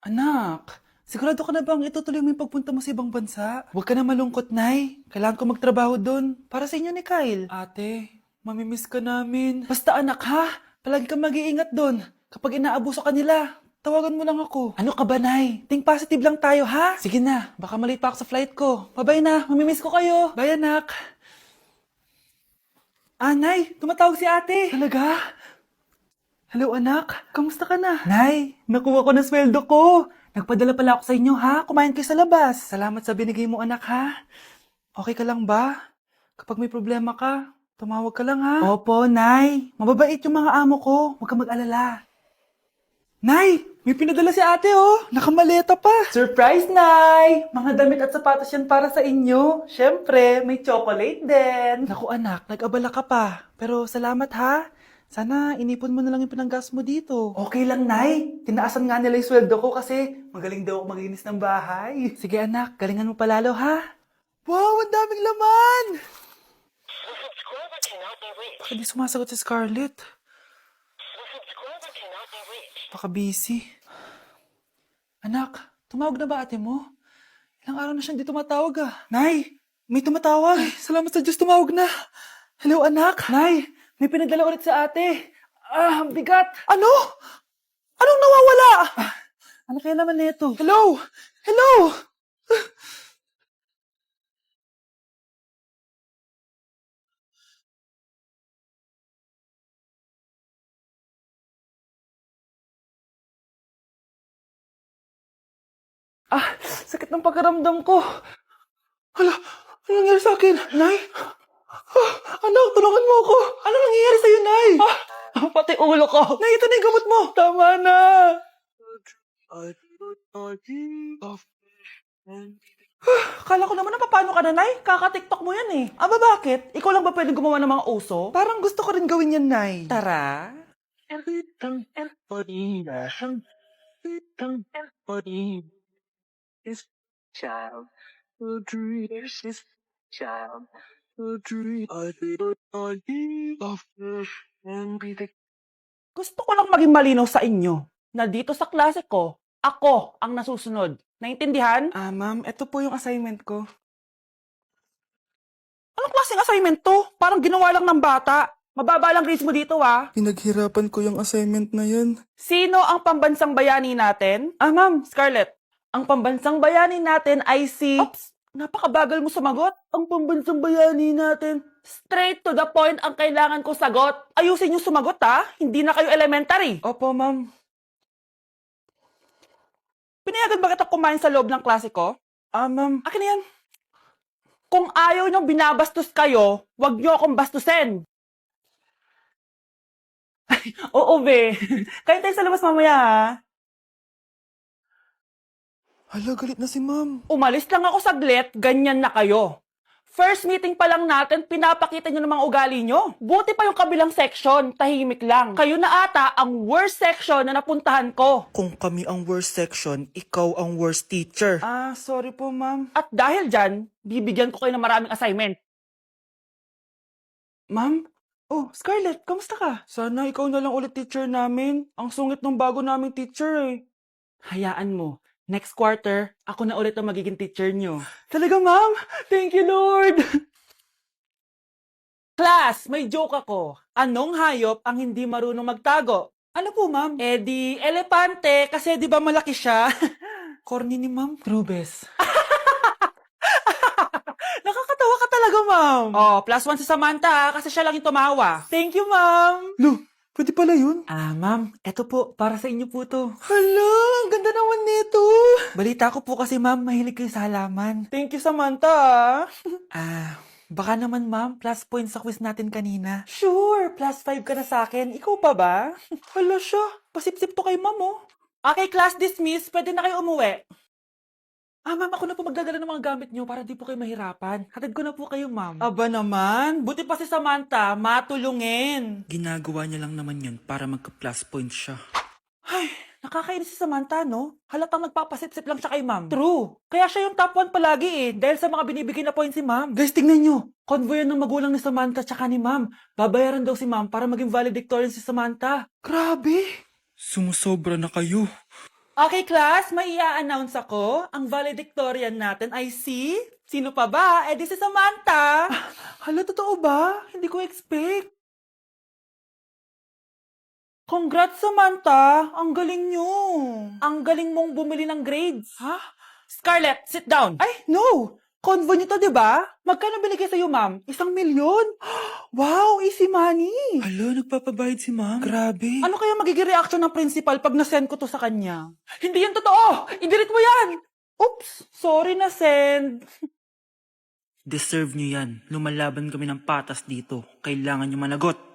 Anak, sigurado ka na bang itutuloy mo yung pagpunta mo sa ibang bansa? Huwag ka na malungkot, Nay. Kailangan ko magtrabaho doon. Para sa inyo ni Kyle. Ate, mamimiss ka namin. Basta anak ha, palagi kang mag-iingat doon. Kapag inaabuso ka nila, tawagan mo lang ako. Ano ka ba, Nay? Think positive lang tayo, ha? Sige na, baka malate pa ako sa flight ko. Bye-bye na, mamimiss ko kayo. Bye, anak. Nay, tumatawag si ate. Talaga? Hello anak, kamusta ka na? Nay, nakuha ko na sweldo ko. Nagpadala pala ako sa inyo ha, kumain kayo sa labas. Salamat sa binigay mo anak ha. Okay ka lang ba? Kapag may problema ka, tumawag ka lang ha. Opo, Nay. Mababait yung mga amo ko. Huwag kang mag-alala. Nay, may pinadala si ate oh. Nakamaleta pa. Surprise, Nay! Mga damit at sapatos yan para sa inyo. Siyempre, may chocolate din. Naku anak, nag-abala ka pa. Pero salamat ha. Sana inipon mo na lang yung pinanggas mo dito. Okay lang, Nay. Tinaasan nga nila yung sweldo ko kasi magaling daw ako maglinis ng bahay. Sige anak, galingan mo palalo ha. Wow, ang daming laman! The subscriber cannot be reached. Baka di sumasagot si Scarlett. The subscriber cannot be reached. Baka busy. Anak, tumawag na ba ate mo? Ilang araw na siyang di tumatawag ah. Nay, may tumatawag. Ay, salamat sa Diyos tumawag na. Hello anak. Nay, may pinadala ulit sa ate. Ang bigat. Ano? Anong nawawala? Ano kaya naman nito? Hello? Hello? Sakit ng pakiramdam ko. Hala, ano nangyari sa akin? Nay? Anak, tulungan mo ako. Ano nangyayari sa'yo, Nay? Pati ulo ko. Nay, ito na yung gamot mo. Tama na. Kala ko naman na paano ka na, Nay? Kaka-tiktok mo yan eh. Bakit? Ikaw lang ba pwedeng gumawa ng mga uso? Parang gusto ko rin gawin yan, Nay. Tara. Everything and body, everything and body is child. The dream is child. The dream I did of fish and be the Gusto ko lang maging malinaw sa inyo na dito sa klase ko, ako ang nasusunod. Naintindihan? Ma'am, ito po yung assignment ko. Anong klaseng assignment to? Parang ginawa lang ng bata. Mababa lang grades mo dito ah. Pinaghirapan ko yung assignment na yan. Sino ang pambansang bayani natin? Ma'am, Scarlett. Ang pambansang bayani natin ay si... Oops! Napakabagal mo sumagot. Ang pambansang bayani natin. Straight to the point ang kailangan ko sagot. Ayusin yung sumagot ha. Hindi na kayo elementary. Opo, ma'am. Pinayagan ba kita kumain sa loob ng klase ko? Ma'am. Akin na yan. Kung ayaw niyong binabastos kayo, wag niyo akong bastusin. Oo, be. Kain tayo sa labas mamaya, ha? Hala, galit na si ma'am. Umalis lang ako saglit, ganyan na kayo. First meeting pa lang natin, pinapakita niyo ng mga ugali niyo. Buti pa yung kabilang section, tahimik lang. Kayo na ata ang worst section na napuntahan ko. Kung kami ang worst section, ikaw ang worst teacher. Sorry po, ma'am. At dahil dyan, bibigyan ko kayo ng maraming assignment. Ma'am? Oh, Scarlett, kamusta ka? Sana ikaw na lang ulit teacher namin. Ang sungit ng bago naming teacher eh. Hayaan mo, next quarter, ako na ulit ang magiging teacher niyo. Talaga, ma'am? Thank you, Lord! Class, may joke ako. Anong hayop ang hindi marunong magtago? Ano po, ma'am? Di elepante kasi di ba malaki siya? Corny ni ma'am. Trubes. Nakakatawa ka talaga, ma'am. Oh, +1 si Samantha ha, kasi siya lang yung tumawa. Thank you, ma'am. Lo, pwede pala yun? Ma'am, eto po, para sa inyo po to. Hala, ang ganda naman nito. Balita ko po kasi, ma'am, mahilig kayo sa halaman. Thank you, Samantha. Baka naman, ma'am, plus points sa quiz natin kanina. Sure, +5 ka na sa akin. Ikaw pa ba? Hala siya, pasip-sip to kay ma'am oh. Okay, class dismissed. Pwede na kayo umuwi. Ma'am, ako na po magdadala ng mga gamit niyo para di po kayo mahirapan. Hatid ko na po kayo, ma'am. Aba naman, buti pa si Samantha, matulungin. Ginagawa niya lang naman yun para magka-plus points siya. Ay, nakakainis si Samantha, no? Halatang nagpapasip-sip lang siya kay ma'am. True. Kaya siya yung top 1 palagi eh, dahil sa mga binibigay na points si ma'am. Guys, tingnan niyo. Convoy yan ng magulang ni Samantha tsaka ni ma'am. Babayaran daw si ma'am para maging valedictorian si Samantha. Grabe. Sumusobra na kayo. Okay, class, may i-announce ako. Ang valedictorian natin ay si... Sino pa ba? Eh, di si Samantha. Hala, totoo ba? Hindi ko expect. Congrats, Samantha! Ang galing nyo! Ang galing mong bumili ng grades. Ha? Scarlett, sit down! Ay, no! Convo nyo to, di ba? Magkano binigay sa'yo, ma'am? 1,000,000? Wow, easy money! Hala, nagpapabayad si ma'am. Grabe. Ano kaya magiging reaction ng principal pag nasend ko to sa kanya? Hindi yan totoo! I-delete mo yan! Oops! Sorry na send. Deserve nyo yan. Lumalaban kami ng patas dito. Kailangan nyo managot.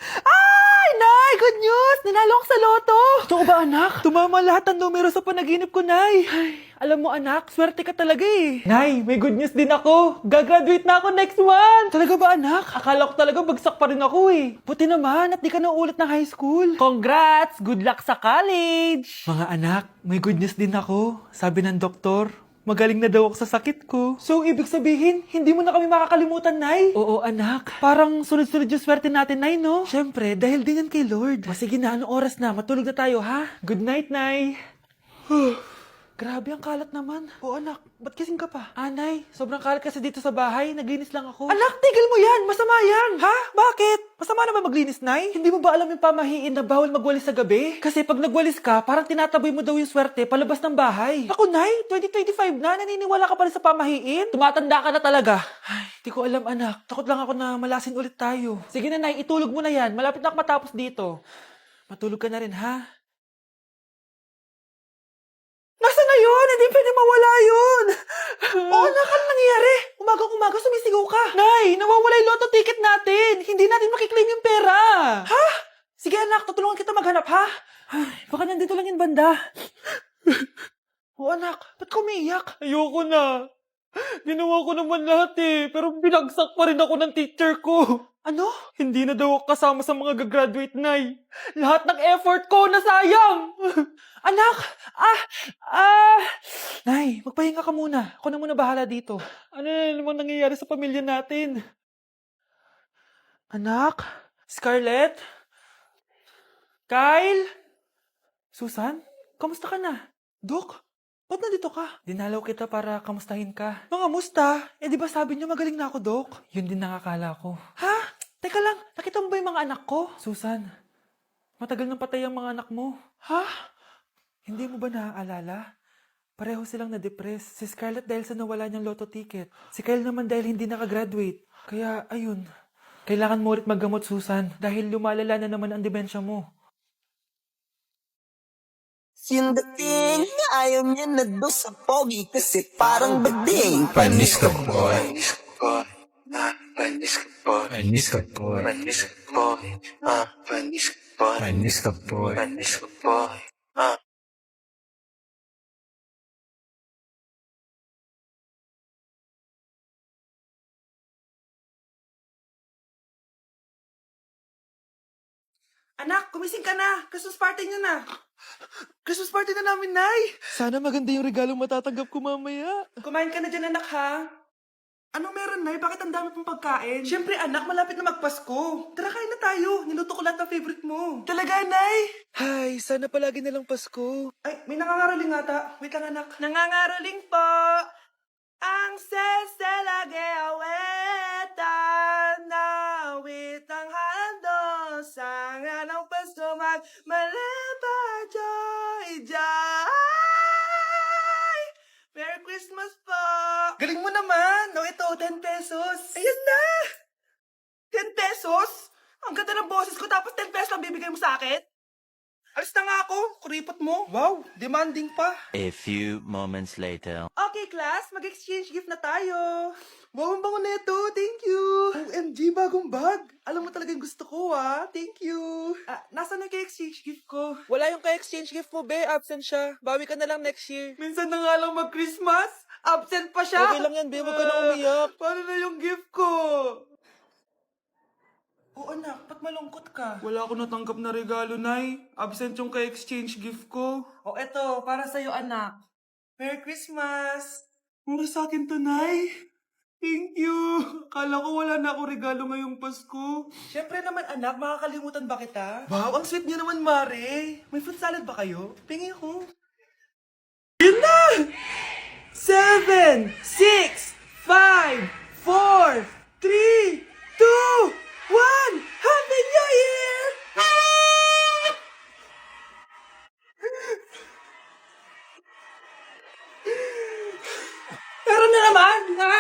Ay, Nay! Good news! Nanalo ako sa loto! Totoo ba, anak? Tumama lahat ng numero sa panaginip ko, Nay. Ay, alam mo, anak, swerte ka talaga eh. Nay, may good news din ako. Gagraduate na ako next month. Talaga ba, anak? Akala ko talaga bagsak pa rin ako eh. Buti naman at di ka na ulit ng high school. Congrats! Good luck sa college! Mga anak, may good news din ako. Sabi ng doktor, magaling na daw ako sa sakit ko. So, ibig sabihin, hindi mo na kami makakalimutan, Nay? Oo, anak. Parang sunod-sunod yung swerte natin, Nay, no? Siyempre, dahil din yan kay Lord. O sige na, anong oras na? Matulog na tayo, ha? Good night, Nay. Grabe, ang kalat naman. Oo, anak. Ba't kasing ka pa? Nay, sobrang kalat kasi dito sa bahay. Naglinis lang ako. Anak, tigil mo yan! Masama yan! Ha? Bakit? Masama na ba maglinis, Nay? Hindi mo ba alam yung pamahiin na bawal magwalis sa gabi? Kasi pag nagwalis ka, parang tinataboy mo daw yung swerte palabas ng bahay. Ako, Nay, 2025 na. Naniniwala ka pa rin sa pamahiin? Tumatanda ka na talaga. Ay, di ko alam, anak. Takot lang ako na malasin ulit tayo. Sige na, Nay, itulog mo na yan. Malapit na ako matapos dito. Matulog ka na rin, ha? Nasaan na yun? Hindi pwede mawala yun! Oo, anak, ano nangyayari? Umagang-umaga sumisigaw ka. Nay, nawawala yung lotto ticket natin. Hindi natin makiklaim yung pera. Ha? Sige anak, tutulungan kita maghanap, ha? Ay, baka nandito lang yung banda. Anak, ba't ka umiiyak? Ayoko na. Ginawa ko naman lahat eh, pero binagsak pa rin ako ng teacher ko. Ano? Hindi na daw ako kasama sa mga gagraduate, Nay. Lahat ng effort ko nasayang. Anak! Nay, magpahinga ka muna. Ako na muna bahala dito. Ano na naman nangyayari sa pamilya natin? Anak? Scarlett? Kyle? Susan? Kamusta ka na? Dok? Ba't nandito ka? Dinalaw kita para kamustahin ka. Mga musta? Eh di ba sabi niyo magaling na ako, Dok? Yun din nakakala ko. Ha? Teka lang, nakita mo ba yung mga anak ko? Susan, matagal nang patay ang mga anak mo. Ha? Hindi mo ba naaalala? Pareho silang na-depress. Si Scarlett dahil sa nawala niyang lotto ticket. Si Kyle naman dahil hindi nakagraduate. Kaya, ayun. Kailangan mo ulit maggamot, Susan. Dahil lumalala na naman ang demensya mo. Yung dating ayaw niya na doon sa pogi kasi parang bading. Panis ka, boy. Panis ka, boy. Panis ka, boy. Panis ka, boy. Panis ka, boy. Panis ka, boy. Panis ka, boy. Anak, kumising ka na. Christmas party niyo na. Christmas party na namin, Nay! Sana maganda yung regalong matatanggap ko mamaya. Kumain ka na dyan, anak, ha? Anong meron, Nay? Bakit ang dami pong pagkain? Siyempre, anak, malapit na magpasko. Tara, kain na tayo. Niluto ko lahat ng favorite mo. Talaga, Nay? Hay, sana palagi na lang Pasko. Ay, may nangangaraling ata. Wait lang, anak. Nangangaraling po. Ang seselage awetan na witang hando sa nga ng Pasko magmalaba joy joy. Merry Christmas po! Galing mo naman! No, ito, 10 pesos. Ayan na! 10 pesos? Ang ganda ng boses ko tapos 10 pesos lang bibigay mo sa akin? Alis na nga ako. Kuripot mo. Wow, demanding pa. A few moments later. Okay, class. Mag-exchange gift na tayo. Wow, ang bango neto. Thank you. OMG, bagong bag. Alam mo talaga yung gusto ko, ah. Thank you. Nasaan yung ka-exchange gift ko? Wala yung ka-exchange gift mo, be. Absent siya. Bawi ka na lang next year. Minsan na nga lang mag-Christmas. Absent pa siya. Okay lang yan, be. Huwag ka na umiyak. Paano na yung gift ko? Oo, anak. Ba't malungkot ka? Wala ako natanggap na regalo, Nay. Absent yung ka-exchange gift ko. O, eto. Para sa'yo, anak. Merry Christmas! Para sa akin to, Nay. Thank you! Akala ko wala na ako regalo ngayong Pasko. Siyempre naman, anak. Makakalimutan ba kita? Wow, ang sweet niyo naman, Mare. May fruit salad ba kayo? Tingin ako. Yun na! 7, 6, 5, 4, 3, 2, 1! Happy New Year! Meron na naman, ha?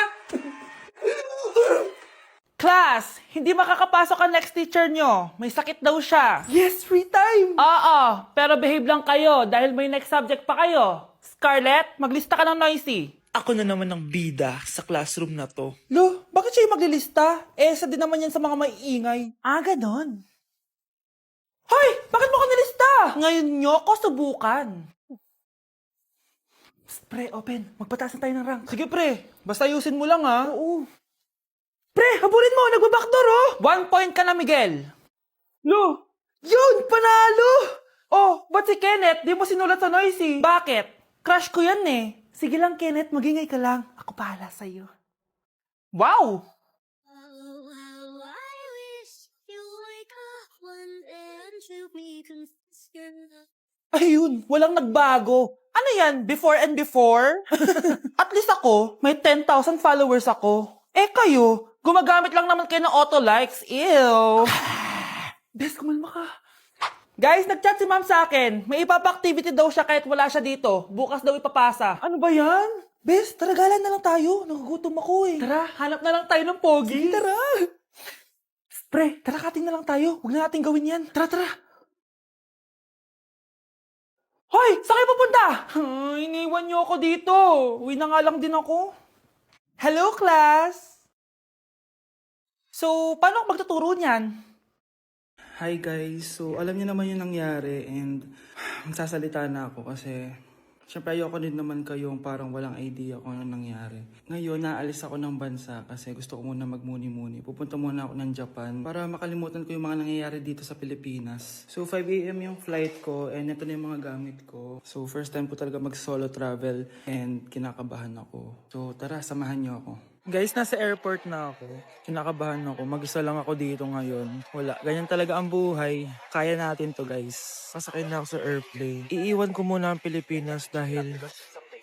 Class, hindi makakapasok ang next teacher nyo. May sakit daw siya. Yes, free time! Oo, pero behave lang kayo dahil may next subject pa kayo. Scarlett, maglista ka ng noisy. Ako na naman ang bida sa classroom na to. Lo, bakit siya yung maglilista? Eh, isa din naman yan sa mga maiingay. Ah, ganon. Hoy! Bakit mo ko nilista? Ngayon nyo ko subukan. Pre, open. Magpataas na tayo ng rank. Sige pre, basta ayusin mo lang ha. Oo. Pre, habulin mo! Nagbabackdoor, oh! 1 point ka na, Miguel. Lo! Yun! Panalo! Oh, ba't si Kenneth di mo sinulat sa noisy? Bakit? Crush ko yan eh. Sige lang, Kenneth. Magingay ka lang. Ako bahala sa'yo. Wow! Oh, how I wish you wake up one day and to me confess your love. Ayun, walang nagbago. Ano yan, before and before? At least ako, may 10,000 followers ako. Eh kayo, gumagamit lang naman kayo ng auto-likes. Ew! Bes, kumalma ka. Guys, nag-chat si ma'am sa akin. May ipapa-activity daw siya kahit wala siya dito. Bukas daw ipapasa. Ano ba yan? Bes, tara galan na lang tayo. Nagugutom ako eh. Tara, hanap na lang tayo ng pogi. Sige, tara. Pre, tara kating na lang tayo. Huwag na natin gawin yan. Tara, tara. Hoy! Saan kayo pupunta? Iniwan niyo ako dito. Uwi na nga lang din ako. Hello, class! So, paano ako magtuturo niyan? Hi guys, so alam niyo naman yung nangyari and magsasalita na ako kasi syempre ayoko din naman kayong parang walang idea kung ano nangyari. Ngayon, naalis ako ng bansa kasi gusto ko muna magmuni-muni. Pupunta muna ako ng Japan para makalimutan ko yung mga nangyayari dito sa Pilipinas. So 5 AM yung flight ko and ito na yung mga gamit ko. So first time ko talaga mag-solo travel and kinakabahan ako. So tara, samahan niyo ako. Guys, nasa airport na ako. Kinakabahan ako. Mag-isa lang ako dito ngayon. Wala. Ganyan talaga ang buhay. Kaya natin to, guys. Sasakay na ako sa airplane. Iiwan ko muna ang Pilipinas dahil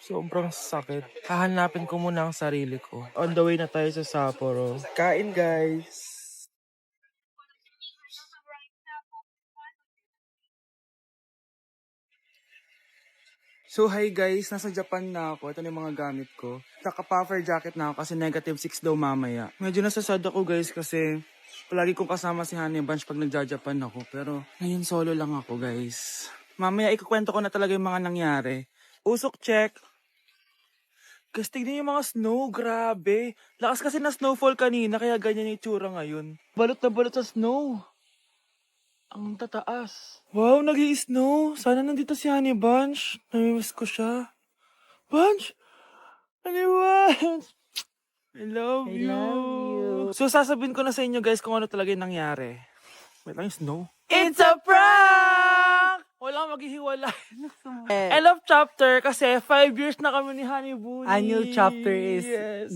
sobrang sakit. Hahanapin ko muna ang sarili ko. On the way na tayo sa Sapporo. Kain, guys! So hi guys, nasa Japan na ako. Ito na yung mga gamit ko. Naka-puffer jacket na ako kasi -6 daw mamaya. Medyo nasasad ako guys kasi palagi kong kasama si Honey Bunch pag nagja-Japan ako. Pero ngayon solo lang ako guys. Mamaya ikukwento ko na talaga yung mga nangyari. Usok check. Guys, tignan yung mga snow. Grabe. Lakas kasi na snowfall kanina kaya ganyan yung itsura ngayon. Balot na balot sa snow. Ang tataas. Wow, nag-i-snow. Sana nandito si Honey Bunch. Namimiss ko siya. Bunch! Honey Bunch! I love you. So, sasabihin ko na sa inyo guys kung ano talaga yung nangyari. Wait lang yung snow. It's a prank! Walang maghihiwalay. End of chapter kasi 5 years na kami ni Honey Bunny. A new chapter is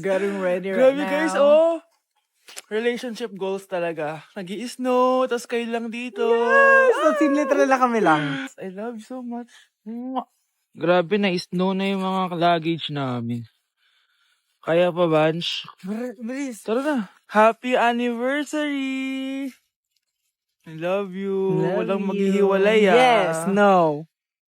getting ready right Grabe now. guys, oh! Relationship goals talaga. Nag-i-snow, tapos kayo lang dito. Yes! So, literal na kami lang. I love you so much. Grabe na, snow na yung mga luggage namin. Kaya pa, Bunch? Bilis. Tara na. Happy anniversary! I love you. Walang maghihiwalay, ah. Yes, no.